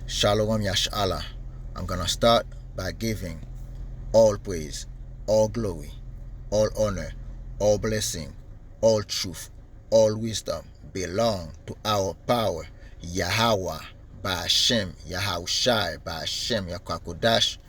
Shalom Yashala. I'm gonna start by giving all praise, all glory, all honor, all blessing, all truth, all wisdom belong to our power, Yahweh, by Hashem, Yahushai, by Hashem, Yakwakadash.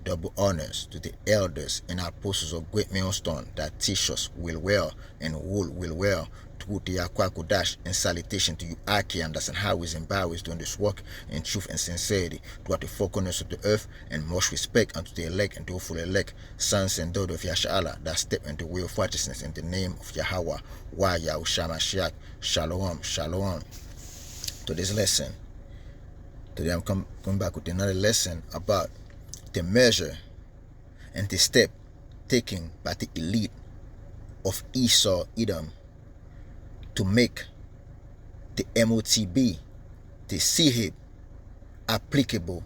Double honors to the elders and apostles of Great Millstone that teach us will well and will well to the Yakwakudash, and salutation to you Archaeans and highways and byways doing this work in truth and sincerity throughout the four corners of the earth, and much respect unto the elect and the hopeful elect, sons and daughters of Yashala that step in the way of righteousness in the name of Yahweh, Wa Yahushua Mashiach. Shalom, shalom. To this lesson, today I'm coming back with another lesson about the measure and the step taken by the elite of Esau Edom to make the MOTB, the CHIP, applicable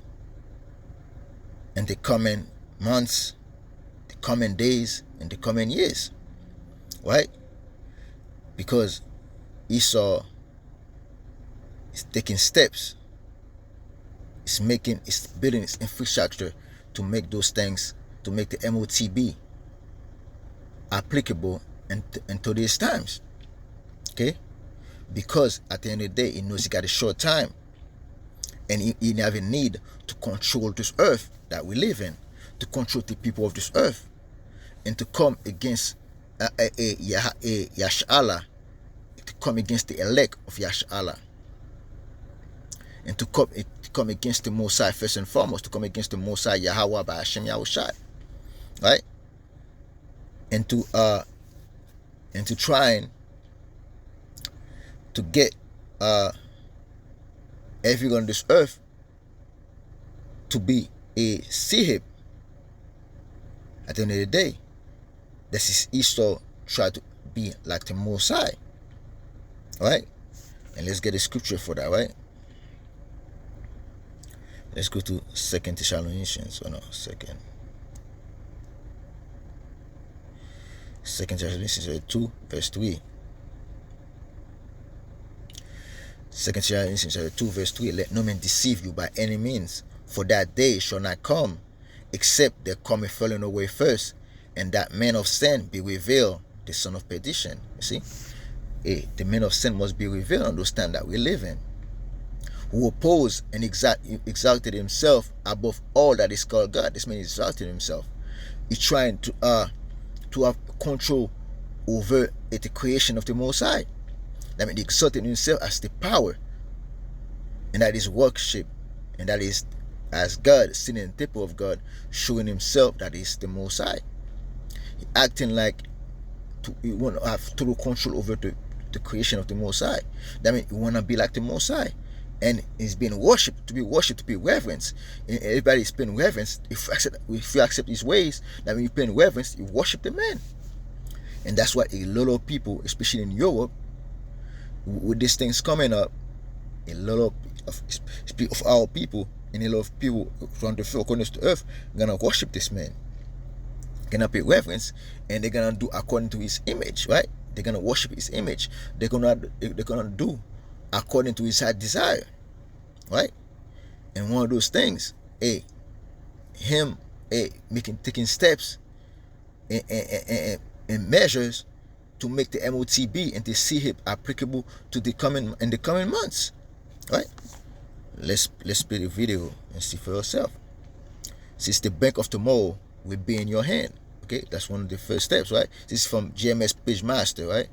in the coming months, the coming days, and the coming years. Right? Because Esau is taking steps, it's building its infrastructure to make those things, to make the MOTB applicable in today's times. Okay? Because at the end of the day, he knows he got a short time, and he have a need to control this earth that we live in, to control the people of this earth, and to come against Yashala, to come against the elect of Yashala, and to come against the Mosai first and foremost, to come against the Mosai Yahweh by Hashem Yahushai, right? And to try to get everyone on this earth to be a sihib. At the end of the day, this is Esau try to be like the Mosai, right? And let's get a scripture for that, right? Let's go to 2 Thessalonians. 2 Thessalonians 2, verse 3. 2 Thessalonians 2, verse 3. Let no man deceive you by any means, for that day shall not come, except there come a falling away first, and that man of sin be revealed, the son of perdition. You see? The man of sin must be revealed on those times that we live in, who opposed and exalted himself above all that is called God. This man exalted himself. He's trying to have control over the creation of the Most High. That means he exalted himself as the power, and that is worship, and that is as God, sitting in the temple of God, showing himself that is the Most High. He acting like he want to have total control over the creation of the Most High. That means he want to be like the Most High. And it's being worshipped, to be reverenced. And everybody is paying reverence. If you accept his ways, that means you paying reverence, you worship the man. And that's why a lot of people, especially in Europe, with these things coming up, a lot of our people and a lot of people from the four corners of the earth are gonna worship this man, gonna pay reverence, and they're gonna do according to his image, right? They're gonna worship his image. They're gonna do according to his heart desire, right? And one of those things, taking steps and measures to make the MOTB and the CHIP applicable to the coming months, right? Let's play the video and see for yourself. Since the bank of tomorrow will be in your hand, okay? That's one of the first steps, right? This is from GMS Page Master, right?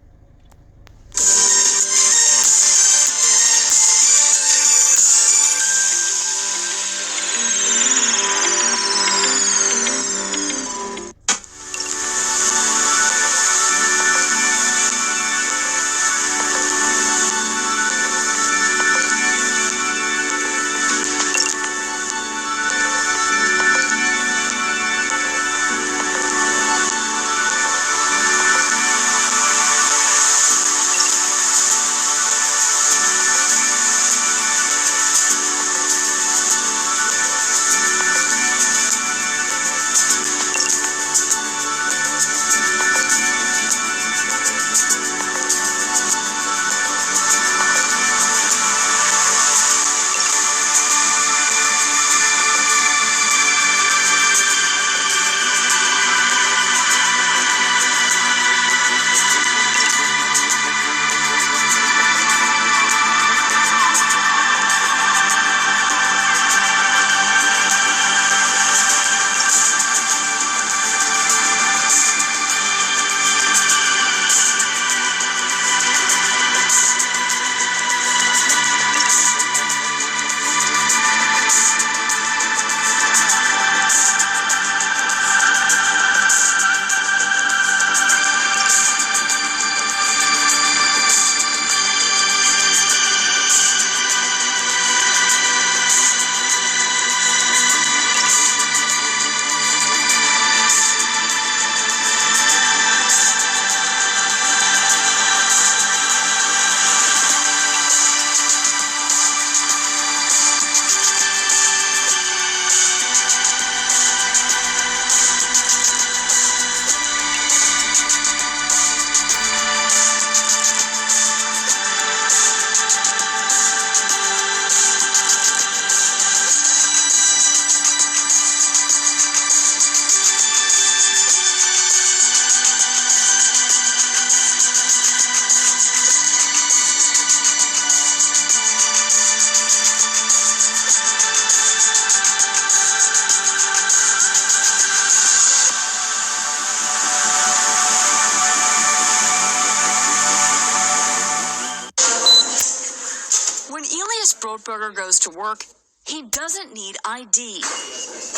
Zuckerberg goes to work, he doesn't need ID.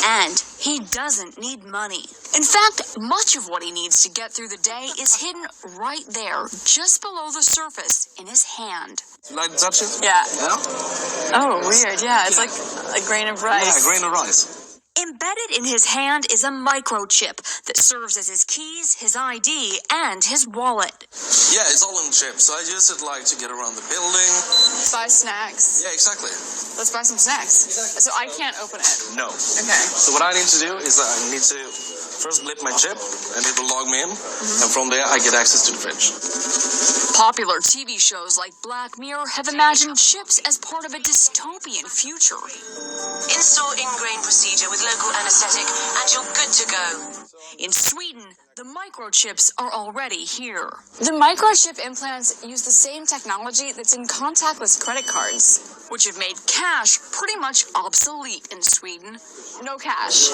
And he doesn't need money. In fact, much of what he needs to get through the day is hidden right there, just below the surface, in his hand. You like to touch it? Yeah. Yeah? Oh, weird. Yeah, it's like a grain of rice. Yeah, a grain of rice. Embedded in his hand is a microchip that serves as his keys, his ID, and his wallet. Yeah, it's all in chip, so I use it like to get around the building. Buy snacks. Yeah, exactly. Let's buy some snacks. Exactly. So I can't open it. No. Okay. So what I need to do is I need to first blip my chip, and it will log me in, and from there I get access to the fridge. Popular TV shows like Black Mirror have imagined chips as part of a dystopian future. Install ingrain procedure with local anesthetic and you're good to go. In Sweden, the microchips are already here. The microchip implants use the same technology that's in contactless credit cards. Which have made cash pretty much obsolete in Sweden. No cash.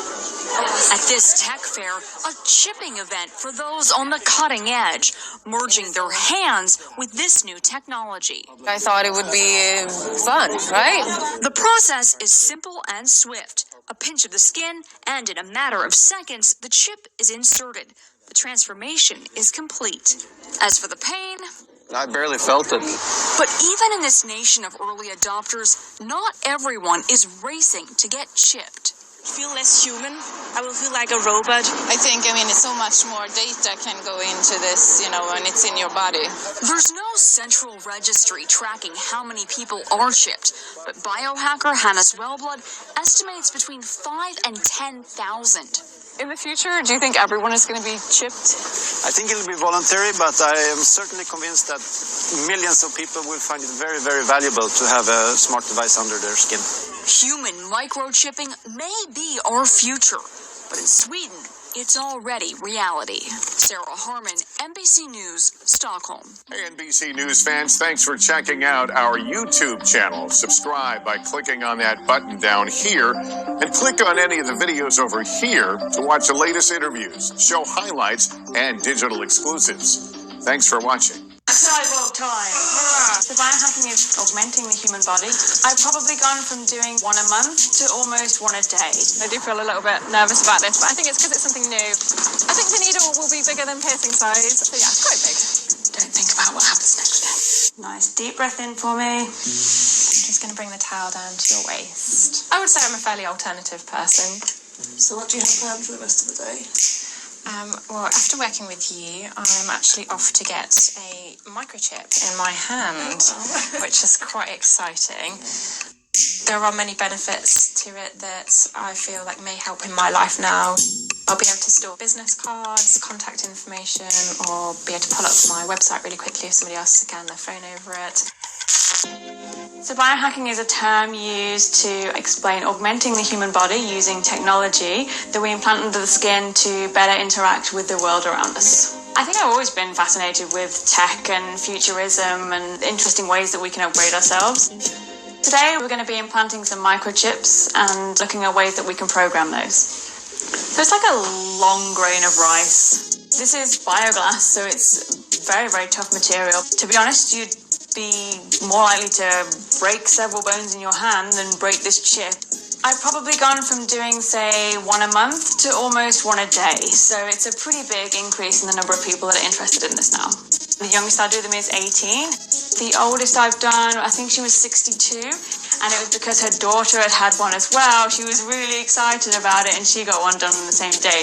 At this tech fair, a chipping event for those on the cutting edge, merging their hands with this new technology. I thought it would be fun, right? The process is simple and swift. A pinch of the skin, and in a matter of seconds, the chip is inserted. The transformation is complete. As for the pain, I barely felt it. but even in this nation of early adopters, not everyone is racing to get chipped. Feel less human. I will feel like a robot. I think, so much more data can go into this, when it's in your body. There's no central registry tracking how many people are chipped, but biohacker Hannes Wellblood estimates between 5 and 10,000. In the future, do you think everyone is going to be chipped? I think it'll be voluntary, but I am certainly convinced that millions of people will find it very, very valuable to have a smart device under their skin. Human microchipping may be our future, but in Sweden, it's already reality. Sarah Harmon, NBC News, Stockholm. Hey, NBC News fans, thanks for checking out our YouTube channel. Subscribe by clicking on that button down here and click on any of the videos over here to watch the latest interviews, show highlights, and digital exclusives. Thanks for watching. Cyborg time! The biohacking is augmenting the human body. I've probably gone from doing one a month to almost one a day. I do feel a little bit nervous about this, but I think it's because it's something new. I think the needle will be bigger than piercing size. So yeah, it's quite big. Don't think about what happens next. Nice deep breath in for me. I'm just going to bring the towel down to your waist. I would say I'm a fairly alternative person. So what do you have planned for the rest of the day? Well, after working with you, I'm actually off to get a microchip in my hand, which is quite exciting. There are many benefits to it that I feel like may help in my life now. I'll be able to store business cards, contact information, or be able to pull up my website really quickly if somebody else scans their phone over it. So biohacking is a term used to explain augmenting the human body using technology that we implant under the skin to better interact with the world around us. I think I've always been fascinated with tech and futurism and interesting ways that we can upgrade ourselves. Today we're going to be implanting some microchips and looking at ways that we can program those. So it's like a long grain of rice. This is bioglass, so it's very, very tough material. To be honest, you'd be more likely to break several bones in your hand than break this chip. I've probably gone from doing, say, one a month to almost one a day. So it's a pretty big increase in the number of people that are interested in this now. The youngest I do them is 18. The oldest I've done, I think she was 62. And it was because her daughter had one as well. She was really excited about it and she got one done on the same day.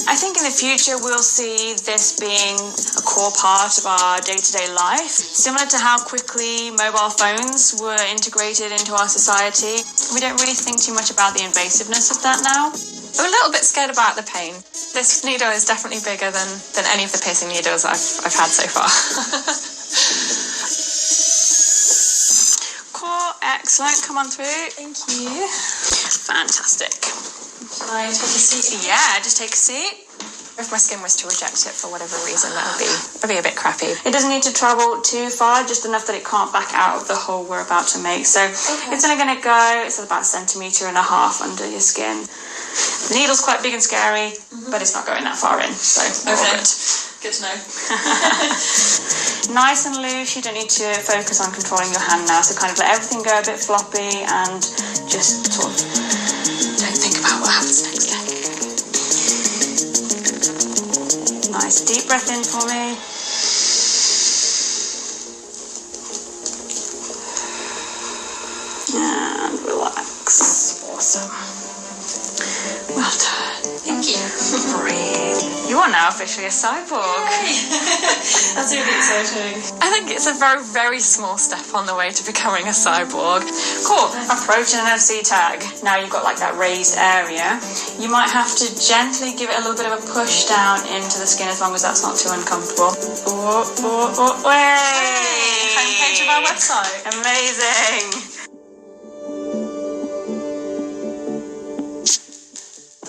I think in the future we'll see this being a core part of our day-to-day life, similar to how quickly mobile phones were integrated into our society. We don't really think too much about the invasiveness of that now. I'm a little bit scared about the pain. This needle is definitely bigger than any of the piercing needles I've had so far. Core, excellent. Come on through. Thank you. Fantastic. Shall I take a seat? Yeah, just take a seat. If my skin was to reject it for whatever reason, that would be a bit crappy. It doesn't need to travel too far, just enough that it can't back out of the hole we're about to make. So It's only going to go, it's about 1.5 centimeters under your skin. The needle's quite big and scary, but it's not going that far in, so Okay. Good to know. Nice and loose. You don't need to focus on controlling your hand now, so kind of let everything go a bit floppy and just sort of don't think about what happens next. Nice deep breath in for me. And relax. Awesome. Well done. Thank you. Breathe. You are now officially a cyborg. That's really exciting. I think it's a very, very small step on the way to becoming a cyborg. Cool. Approaching an NFC tag. Now you've got like that raised area. You might have to gently give it a little bit of a push down into the skin as long as that's not too uncomfortable. Hey, homepage of our website. Amazing.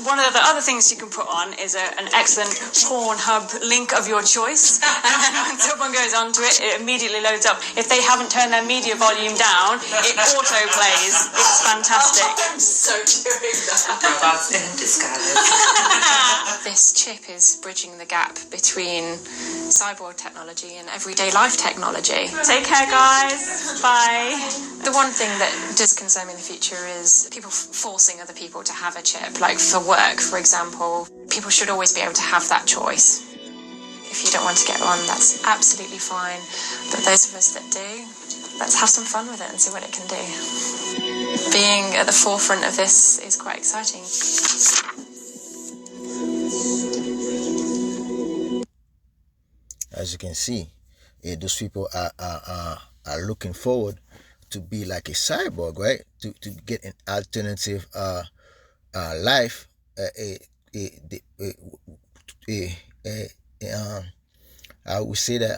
One of the other things you can put on is an excellent Pornhub link of your choice. And when someone goes onto it, it immediately loads up. If they haven't turned their media volume down, it auto-plays. It's fantastic. I'm so doing that. Robots in disguise. This chip is bridging the gap between cyborg technology and everyday life technology. Take care, guys. Bye. The one thing that does concern me in the future is people forcing other people to have a chip. Like for work, for example, people should always be able to have that choice. If you don't want to get one, that's absolutely fine. But those of us that do, let's have some fun with it and see what it can do. Being at the forefront of this is quite exciting. As you can see, those people are looking forward to be like a cyborg, right? To get an alternative life. I would say that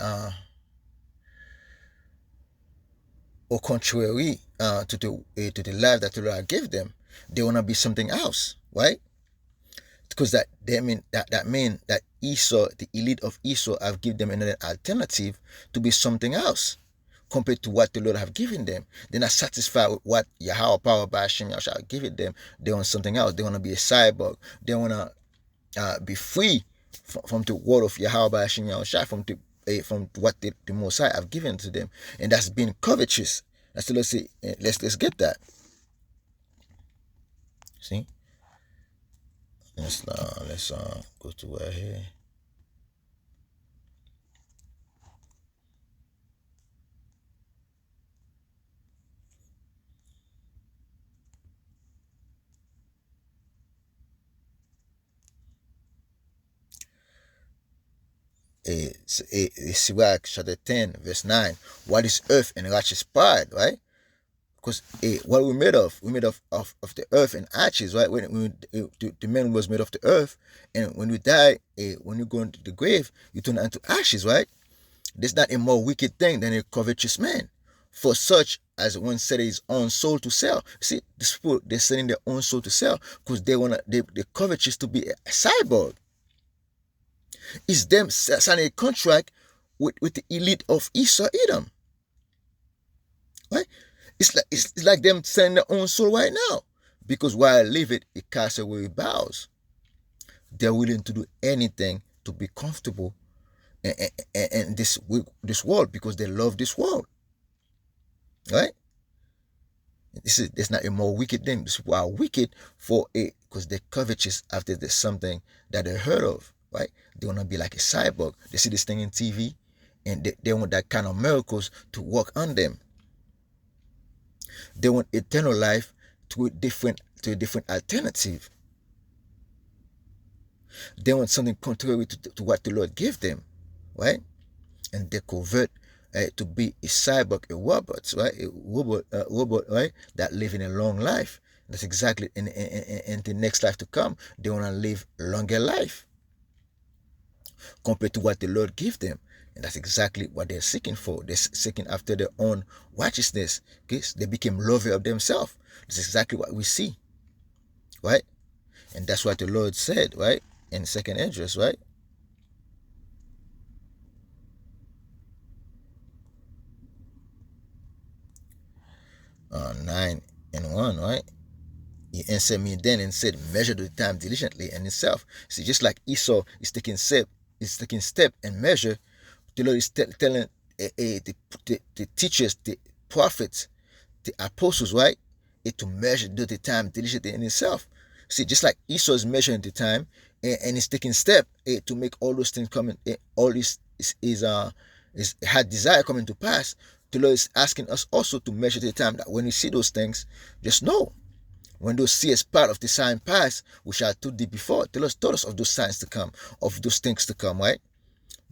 au contrary to the life that the Lord gave them, they wanna be something else, right? Because that mean that Esau, the elite of Esau, have given them another alternative to be something else compared to what the Lord have given them. They're not satisfied with what Yahweh power by Hashem Yahshua have given them. They want something else. They want to be a cyborg. They want to be free from the word of Yahweh by Hashem Yahshua, from what the Most High have given to them, and that's being covetous. And so let's see, let's get that. See. Let's go to where here. Sirach chapter 10 verse 9. What is earth and righteous pride, right? Because what we're made of, we're made of the earth and ashes, right? When the man was made of the earth, and when you die, when you go into the grave, you turn into ashes, right? There's not a more wicked thing than a covetous man. For such as one set his own soul to sell. See, these people, they're selling their own soul to sell because they covetous to be a cyborg. It's them signing a contract with the elite of Esau Edom, right? It's like them selling their own soul right now, because while I live it casts away bows. They're willing to do anything to be comfortable in this world because they love this world, right? There's not a more wicked thing. These people are wicked because they're covetous after there's something that they heard of, right? They want to be like a cyborg. They see this thing in TV, and they want that kind of miracles to work on them. They want eternal life to a different alternative. They want something contrary to what the Lord gave them, right? And they convert to be a cyborg, a robot, right? A robot, right? That live in a long life. That's exactly in the next life to come. They want to live longer life compared to what the Lord gave them. And that's exactly what they're seeking for. They're seeking after their own righteousness. Okay? So they became lovers of themselves. That's exactly what we see, right? And that's what the Lord said, right? In 2nd Esdras, right? (9:1), right? He answered me then and said, measure the time diligently and itself. See, just like Esau is taking step and measure, the Lord is telling the teachers, the prophets, the apostles, right, to measure the time diligently in itself. See, just like Esau is measuring the time and is taking step to make all those things coming, all this is had desire coming to pass. The Lord is asking us also to measure the time, that when you see those things, just know, when those see as part of the sign pass, which I told thee before, the Lord told us of those signs to come, of those things to come, right?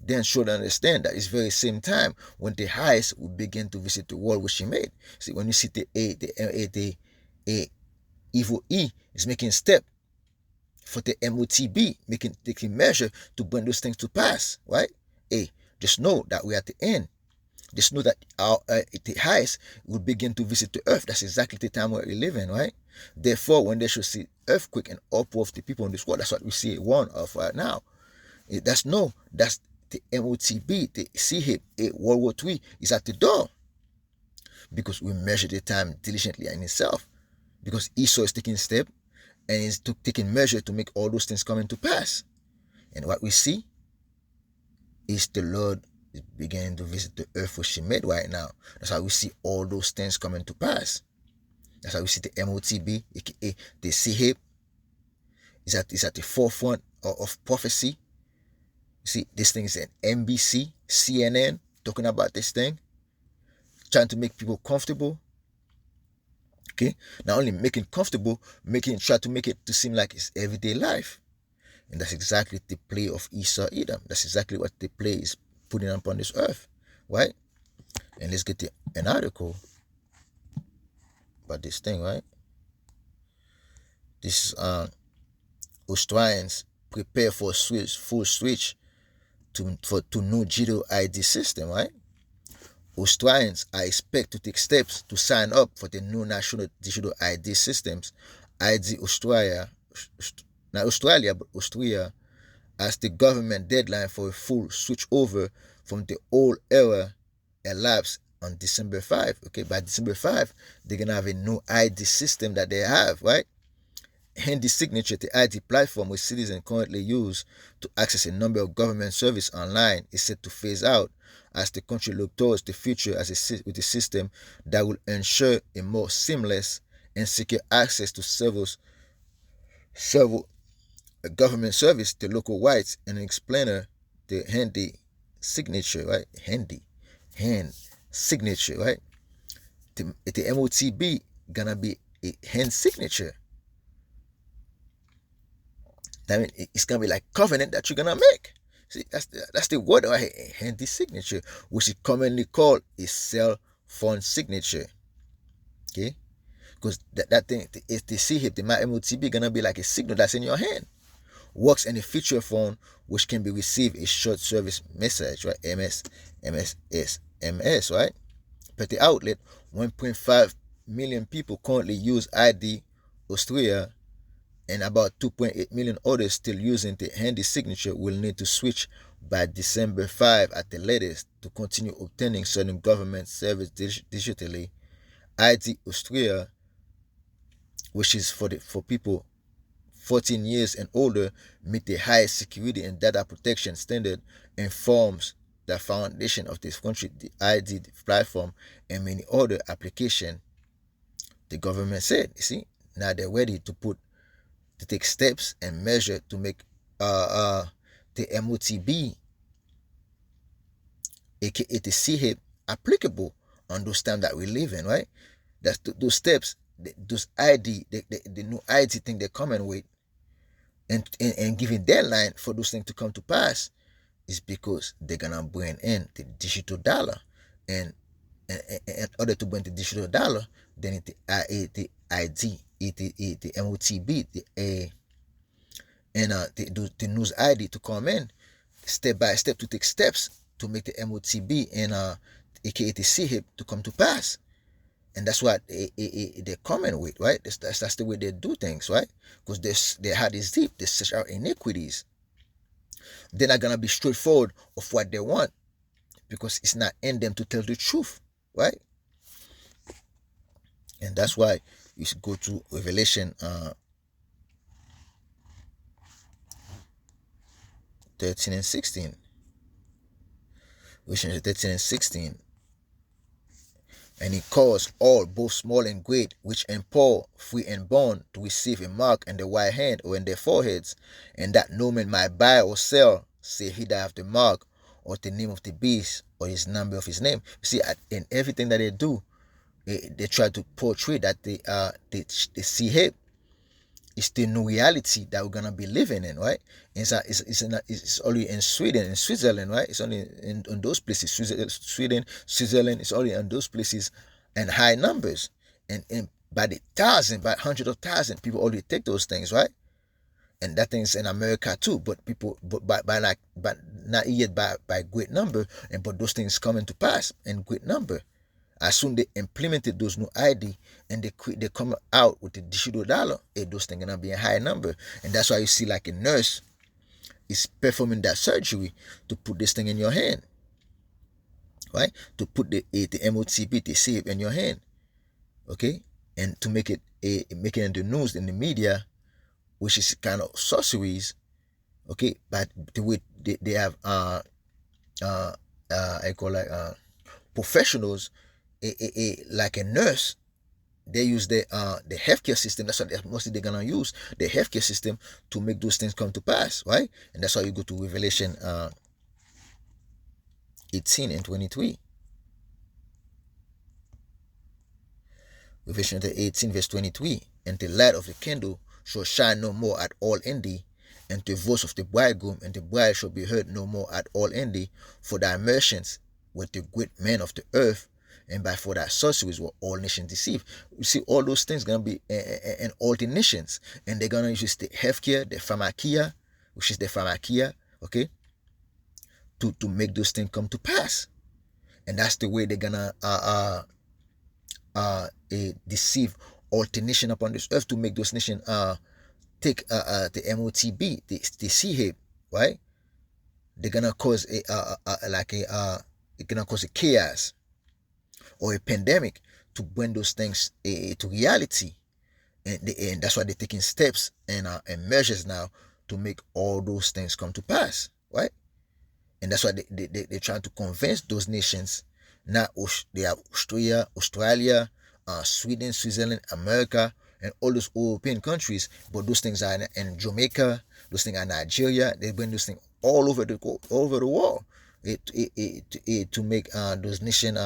Then should understand that it's very same time when the highest will begin to visit the world which he made. See, when you see the evil E is making step for the MOTB, taking measure to bring those things to pass, right? Just know that we're at the end. Just know that the highest will begin to visit the earth. That's exactly the time where we live in, right? Therefore, when they should see earthquake and uproar of the people in this world, that's what we see one of right now. That's the MOTB, the CHIP, World War III is at the door, because we measure the time diligently in itself. Because Esau is taking step and is taking measure to make all those things come into pass. And what we see is the Lord is beginning to visit the earth which he made right now. That's how we see all those things coming to pass. That's how we see the MOTB, aka the CHIP, is at the forefront of prophecy. You see, this thing is an NBC, CNN, talking about this thing, trying to make people comfortable. Okay, not only making comfortable, try to make it to seem like it's everyday life. And that's exactly the play of Esau Edom. That's exactly what the play is putting upon this earth, right? And let's get an article about this thing, right? This is Australians prepare for a full switch to new digital ID system, right? Australians are expected to take steps to sign up for the new national digital ID systems, ID Australia, not Australia, but Austria, as the government deadline for a full switch over from the old era elapsed on December 5. Okay, by December 5, they're going to have a new ID system that they have, right? Handy Signature, the ID platform which citizens currently use to access a number of government services online, is set to phase out as the country looks towards the future with a system that will ensure a more seamless and secure access to several government service, the local rights, and an explainer, the Handy Signature, right? Hand signature, right? The MOTB gonna be a hand signature. I mean, it's gonna be like covenant that you're gonna make. See, that's the word right here, handy signature, which is commonly called a cell phone signature. Okay, because that thing is the CHIP, the MOTB, gonna be like a signal that's in your hand. Works in a feature phone which can be received a short service message, right? MS, right? But the outlet, 1.5 million people currently use ID Austria, and about 2.8 million others still using the handy signature will need to switch by December 5 at the latest to continue obtaining certain government service digitally. ID Austria, which is for people 14 years and older, meet the highest security and data protection standard, and forms the foundation of this country, the ID platform, and many other applications. The government said, you see, now they're ready to take steps and measure to make the MOTB, aka the CHIP, applicable on those times that we live in, right? That's those steps, those ID, the new ID thing they're coming with, and giving deadline for those things to come to pass, is because they're gonna bring in the digital dollar, and in order to bring the digital dollar, then the ID, the MOTB, the news ID to come in step by step, to take steps to make the MOTB and aka the CHIP to come to pass. And that's what they're coming with, right? That's the way they do things, right? Because their heart is deep. They search out iniquities. They're not gonna be straightforward of what they want, because it's not in them to tell the truth, right? And that's why You should go to Revelation 13 and 16. Revelation 13 and 16. And he caused all, both small and great, rich and poor, free and bond, to receive a mark in their right hand or in their foreheads, and that no man might buy or sell, save he that hath the mark, or the name of the beast, or his number of his name. You see, in everything that they do, they try to portray that they see him. It's the new reality that we're gonna be living in, right? It's only in Sweden, in Switzerland, right? It's only in those places, Sweden, Switzerland. It's only in those places, and high numbers, and by the thousand, by hundreds of thousands, people already take those things, right? And that thing's in America too, but people, but not yet by great number, and but those things coming to pass in great number. As soon they implemented those new ID and they come out with the digital dollar, those things gonna be a high number. And that's why you see like a nurse is performing that surgery to put this thing in your hand, right? To put the MOTB, the save in your hand, okay? And to make it in the news, in the media, which is kind of sorceries, okay? But the way they have I call like professionals, like a nurse, they use the healthcare system. That's what mostly they're gonna use, the healthcare system, to make those things come to pass, right? And that's why you go to Revelation 18 and 23. Revelation 18 verse 23. And the light of the candle shall shine no more at all in thee, and the voice of the bridegroom and the bride shall be heard no more at all in thee, for thy merchants with the great men of the earth, and by for that sorceries were all nations deceived. You see, all those things gonna be in all the nations, and they're gonna use the healthcare, the pharmakia, which is the pharmakia, okay, to make those things come to pass. And that's the way they're gonna deceive all the nation upon this earth, to make those nations take the MOTB, the CHIP, right? They're gonna cause it's gonna cause a chaos or a pandemic to bring those things to reality, and that's why they're taking steps and measures now to make all those things come to pass, right? And that's why they're trying to convince those nations. Now they have Australia, Sweden, Switzerland, America, and all those European countries, but those things are in Jamaica, those things are in Nigeria. They bring those things all over the world, to make those nations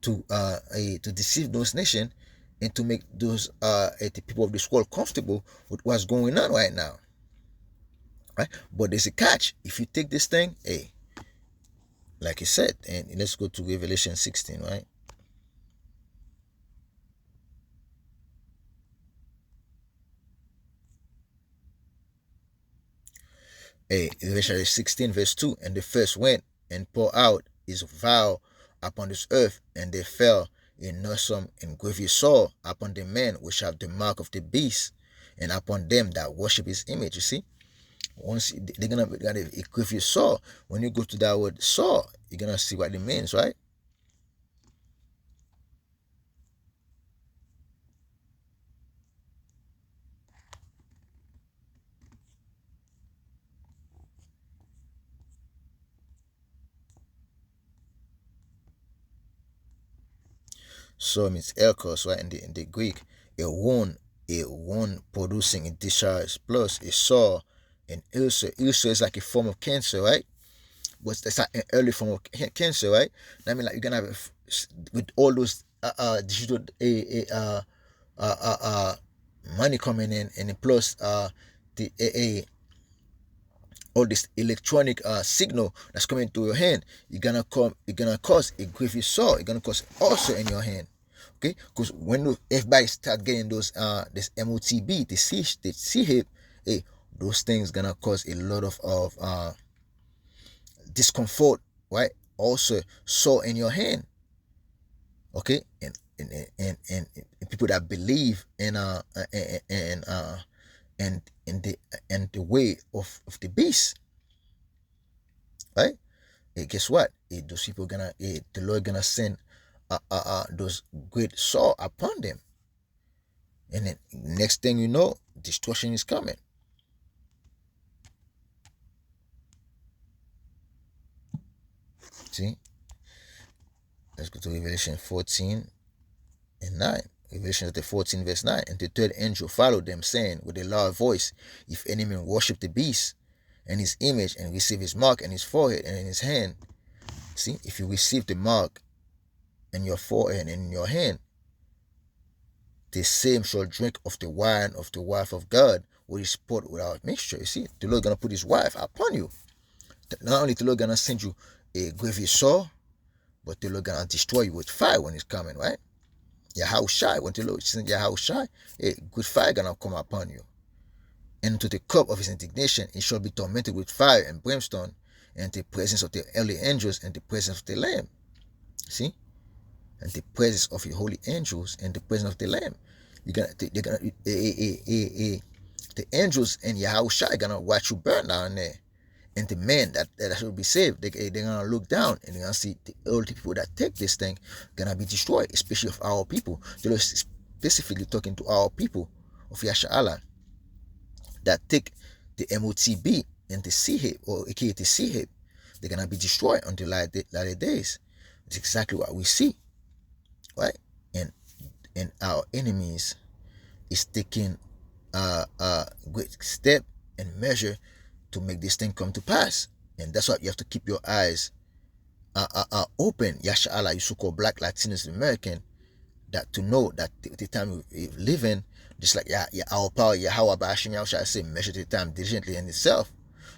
to deceive those nations, and to make those the people of this world comfortable with what's going on right now, right? But there's a catch. If you take this thing, like I said, and let's go to Revelation 16, right? Revelation 16 verse 2. And the first went and poured out his vial upon this earth, and they fell in noisome and grievous sore upon the men which have the mark of the beast, and upon them that worship his image. You see, once they're gonna get a grievous sore. When you go to that word sore, you're gonna see what it means, right? So means elkos, right? In the Greek, a wound producing a discharge, plus a sore, an ulcer. Ulcer is like a form of cancer, right? But it's like an early form of cancer, right? I mean, like you're gonna have with all those digital money coming in, and plus the all this electronic signal that's coming to your hand, you're gonna cause a grievous sore. You're gonna cause ulcer in your hand, okay? Because when everybody start getting those this MOTB, the C hip, those things gonna cause a lot of discomfort, right? Also sore in your hand, okay? And people that believe in the way of the beast, right? Guess what? Those people the Lord gonna send those great sore upon them, And then next thing you know, destruction is coming. See? Let's go to Revelation 14 and 9. Revelation chapter 14, verse 9. And the third angel followed them, saying with a loud voice, if any man worship the beast and his image and receive his mark in his forehead and in his hand. See, if you receive the mark in your forehead and in your hand, the same shall drink of the wine of the wife of God, which is poured without mixture. You see, the Lord gonna put his wife upon you. Not only the Lord gonna send you a grievous sore, but the Lord gonna destroy you with fire when it's coming, right? Yahushai, when the Lord sends Yahushai, a good fire gonna come upon you. And to the cup of his indignation, it shall be tormented with fire and brimstone, and the presence of the early angels and the presence of the Lamb. See? And the presence of your holy angels and the presence of the Lamb. The angels and Yahushua are gonna watch you burn down there. And the men that should be saved, they're gonna look down and they're gonna see all the people that take this thing gonna be destroyed, especially of our people. The Lord is specifically talking to our people of Yasha'Allah that take the MOTB and the CHIP, or aka the CHIP. They're gonna be destroyed until latter days. It's exactly what we see, right? And our enemies is taking a great step and measure to make this thing come to pass. And that's why you have to keep your eyes open, Yasha'Allah, you so-called black, Latinos, American, that to know that the time we live in, just like our power, Yahweh Ba'ashim Yahushua say, measure the time diligently in itself.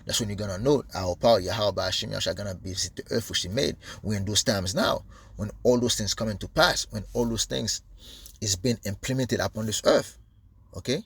That's when you're gonna know our power, Yahweh Ba'ashim Yahushua gonna visit the earth which he made. We're in those times now, when all those things come into pass, when all those things is being implemented upon this earth. Okay?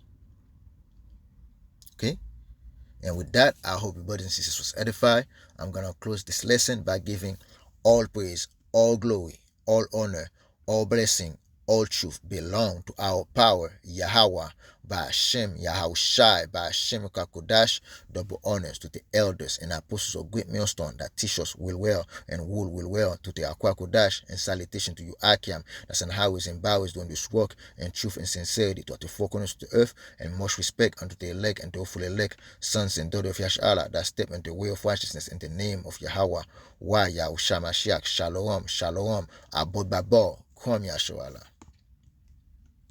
And with that, I hope your brothers and sisters was edified. I'm gonna close this lesson by giving all praise, all glory, all honor, all blessing, all truth belong to our power, Yahweh, by Hashem, Yahushai, by Hashem Kakodash. Double honors to the elders and apostles of great millstone that teach us will well and will well, to the Akwakodash, and salutation to you, Akiam, that's in highways and byways doing this work in truth and sincerity, to the four corners of the earth, and much respect unto the elect and the hopeful elect, sons and daughters of Yash'Allah, that step into the way of righteousness in the name of Yahweh, Wa Yahushua Mashiach, Shalom, Shalom, Abod Babor, Kwam Yash'Allah.